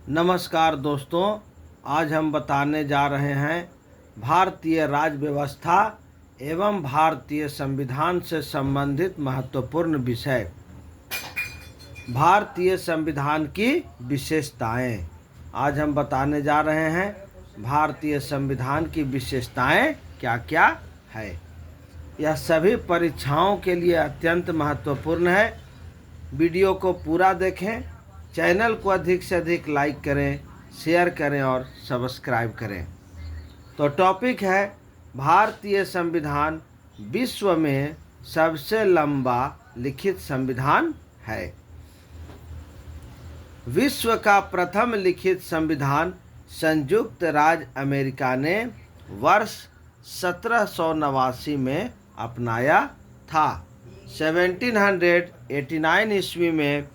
नमस्कार दोस्तों, आज हम बताने जा रहे हैं भारतीय राज्य व्यवस्था एवं भारतीय संविधान से संबंधित महत्वपूर्ण विषय। भारतीय संविधान की विशेषताएं। आज हम बताने जा रहे हैं भारतीय संविधान की विशेषताएं क्या क्या है। यह सभी परीक्षाओं के लिए अत्यंत महत्वपूर्ण है। वीडियो को पूरा देखें, चैनल को अधिक से अधिक लाइक करें, शेयर करें और सब्सक्राइब करें। तो टॉपिक है भारतीय संविधान विश्व में सबसे लंबा लिखित संविधान है। विश्व का प्रथम लिखित संविधान संयुक्त राज्य अमेरिका ने वर्ष 1789 में अपनाया था। 1789 ईस्वी में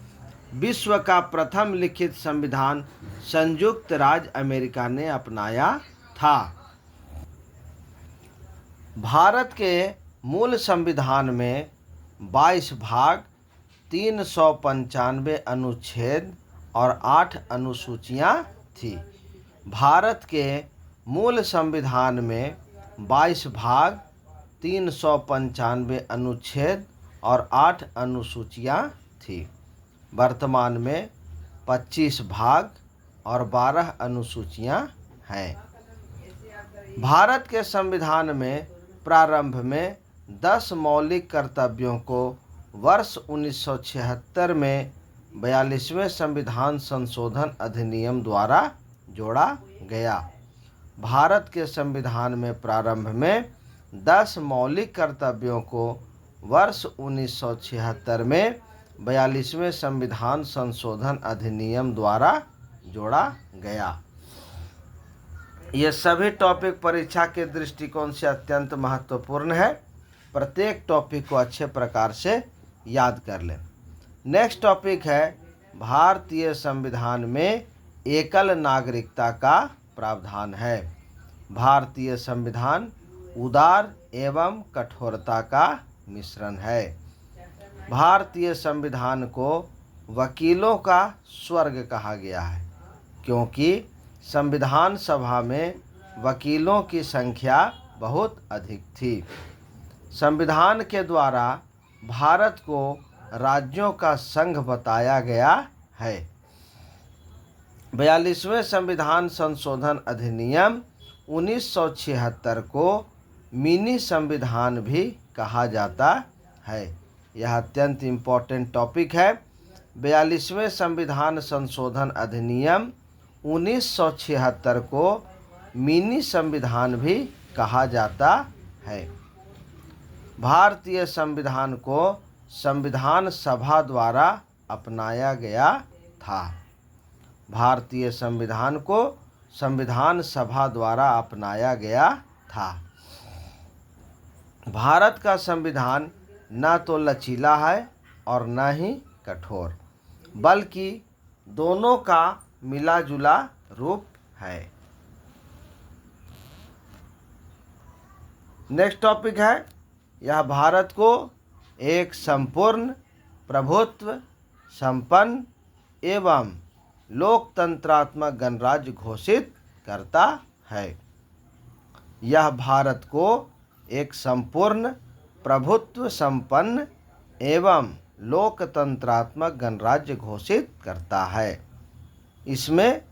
विश्व का प्रथम लिखित संविधान संयुक्त राज्य अमेरिका ने अपनाया था। भारत के मूल संविधान में 22 भाग, 395 अनुच्छेद और 8 अनुसूचियां थी। भारत के मूल संविधान में 22 भाग, 395 अनुच्छेद और 8 अनुसूचियां थी। वर्तमान में 25 भाग और 12 अनुसूचियां हैं। भारत के संविधान में प्रारंभ में 10 मौलिक कर्तव्यों को वर्ष 1976 में 42वें संविधान संशोधन अधिनियम द्वारा जोड़ा गया। भारत के संविधान में प्रारंभ में 10 मौलिक कर्तव्यों को वर्ष 1976 में 42वें संविधान संशोधन अधिनियम द्वारा जोड़ा गया। ये सभी टॉपिक परीक्षा के दृष्टिकोण से अत्यंत महत्वपूर्ण है। प्रत्येक टॉपिक को अच्छे प्रकार से याद कर लें। नेक्स्ट टॉपिक है भारतीय संविधान में एकल नागरिकता का प्रावधान है। भारतीय संविधान उदार एवं कठोरता का मिश्रण है। भारतीय संविधान को वकीलों का स्वर्ग कहा गया है, क्योंकि संविधान सभा में वकीलों की संख्या बहुत अधिक थी। संविधान के द्वारा भारत को राज्यों का संघ बताया गया है। 42वें संविधान संशोधन अधिनियम 1976 को मिनी संविधान भी कहा जाता है। यह अत्यंत इम्पोर्टेंट टॉपिक है। 42वें संविधान संशोधन अधिनियम 1976 को मिनी संविधान भी कहा जाता है। भारतीय संविधान को संविधान सभा द्वारा अपनाया गया था। भारतीय संविधान को संविधान सभा द्वारा अपनाया गया था। भारत का संविधान न तो लचीला है और न ही कठोर, बल्कि दोनों का मिला जुला रूप है। नेक्स्ट टॉपिक है, यह भारत को एक संपूर्ण, प्रभुत्व संपन्न एवं लोकतंत्रात्मक गणराज्य घोषित करता है। यह भारत को एक संपूर्ण, प्रभुत्व संपन्न एवं लोकतंत्रात्मक गणराज्य घोषित करता है। इसमें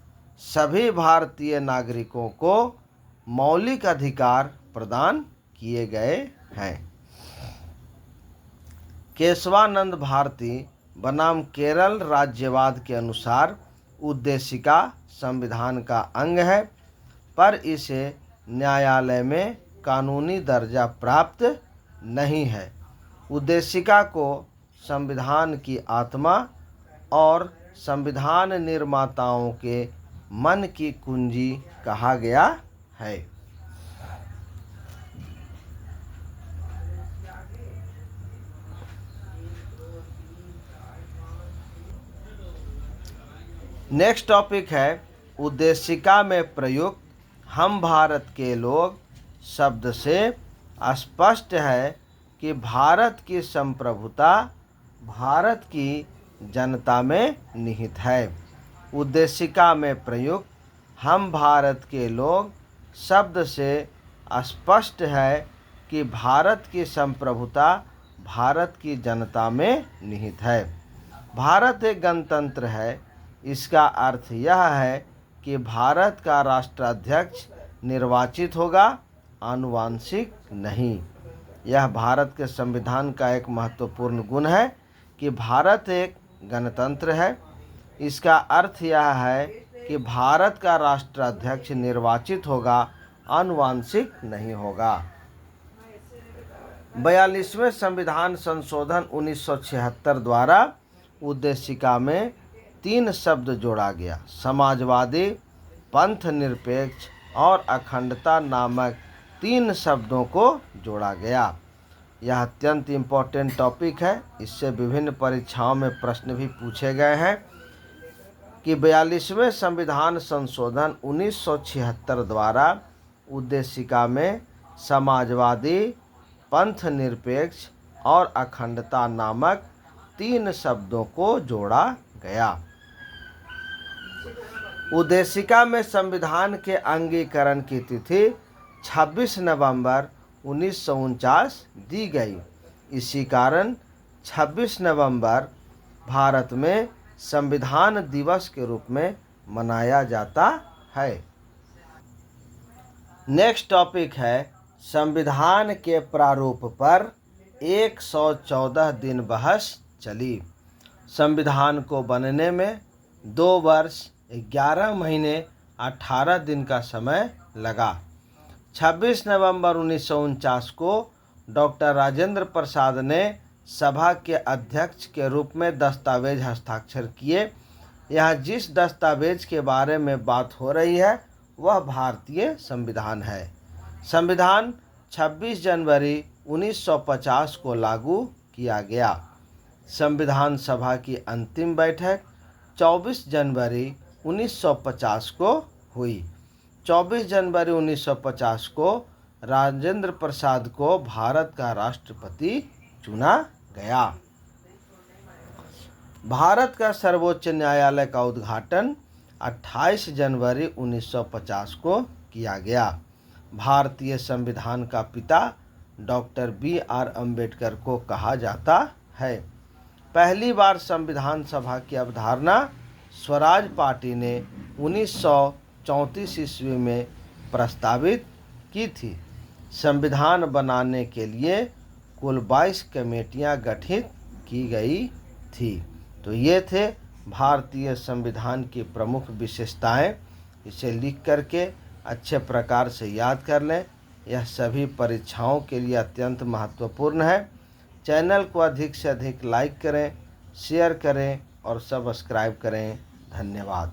सभी भारतीय नागरिकों को मौलिक अधिकार प्रदान किए गए हैं। केशवानंद भारती बनाम केरल राज्यवाद के अनुसार उद्देशिका संविधान का अंग है, पर इसे न्यायालय में कानूनी दर्जा प्राप्त नहीं है। उद्देशिका को संविधान की आत्मा और संविधान निर्माताओं के मन की कुंजी कहा गया है। नेक्स्ट टॉपिक है उद्देशिका में प्रयुक्त हम भारत के लोग शब्द से स्पष्ट है कि भारत की संप्रभुता भारत की जनता में निहित है। उद्देशिका में प्रयुक्त हम भारत के लोग शब्द से स्पष्ट है कि भारत की संप्रभुता भारत की जनता में निहित है। भारत एक गणतंत्र है। इसका अर्थ यह है कि भारत का राष्ट्राध्यक्ष निर्वाचित होगा, आनुवांशिक नहीं। यह भारत के संविधान का एक महत्वपूर्ण गुण है कि भारत एक गणतंत्र है। इसका अर्थ यह है कि भारत का राष्ट्राध्यक्ष निर्वाचित होगा, आनुवांशिक नहीं होगा। 42वें संविधान संशोधन 1976 द्वारा उद्देशिका में 3 शब्द जोड़ा गया। समाजवादी, पंथ निरपेक्ष और अखंडता नामक 3 शब्दों को जोड़ा गया। यह अत्यंत इम्पोर्टेंट टॉपिक है। इससे विभिन्न परीक्षाओं में प्रश्न भी पूछे गए हैं कि 42वें संविधान संशोधन 1976 द्वारा उद्देशिका में समाजवादी, पंथ निरपेक्ष और अखंडता नामक 3 शब्दों को जोड़ा गया। उद्देशिका में संविधान के अंगीकरण की तिथि 26 नवंबर 1949 दी गई। इसी कारण 26 नवंबर भारत में संविधान दिवस के रूप में मनाया जाता है। नेक्स्ट टॉपिक है संविधान के प्रारूप पर 114 दिन बहस चली। संविधान को बनने में 2 वर्ष 11 महीने 18 दिन का समय लगा। 26 नवंबर 1949 को डॉक्टर राजेंद्र प्रसाद ने सभा के अध्यक्ष के रूप में दस्तावेज हस्ताक्षर किए। यहाँ जिस दस्तावेज के बारे में बात हो रही है वह भारतीय संविधान है। संविधान 26 जनवरी 1950 को लागू किया गया। संविधान सभा की अंतिम बैठक 24 जनवरी 1950 को हुई। 24 जनवरी 1950 को राजेंद्र प्रसाद को भारत का राष्ट्रपति चुना गया। भारत का सर्वोच्च न्यायालय का उद्घाटन 28 जनवरी 1950 को किया गया। भारतीय संविधान का पिता डॉक्टर BR अम्बेडकर को कहा जाता है। पहली बार संविधान सभा की अवधारणा स्वराज पार्टी ने 1934 ईस्वी में प्रस्तावित की थी। संविधान बनाने के लिए कुल 22 कमेटियां गठित की गई थी। तो ये थे भारतीय संविधान की प्रमुख विशेषताएं। इसे लिख करके अच्छे प्रकार से याद कर लें। यह सभी परीक्षाओं के लिए अत्यंत महत्वपूर्ण है। चैनल को अधिक से अधिक लाइक करें, शेयर करें और सब्सक्राइब करें। धन्यवाद।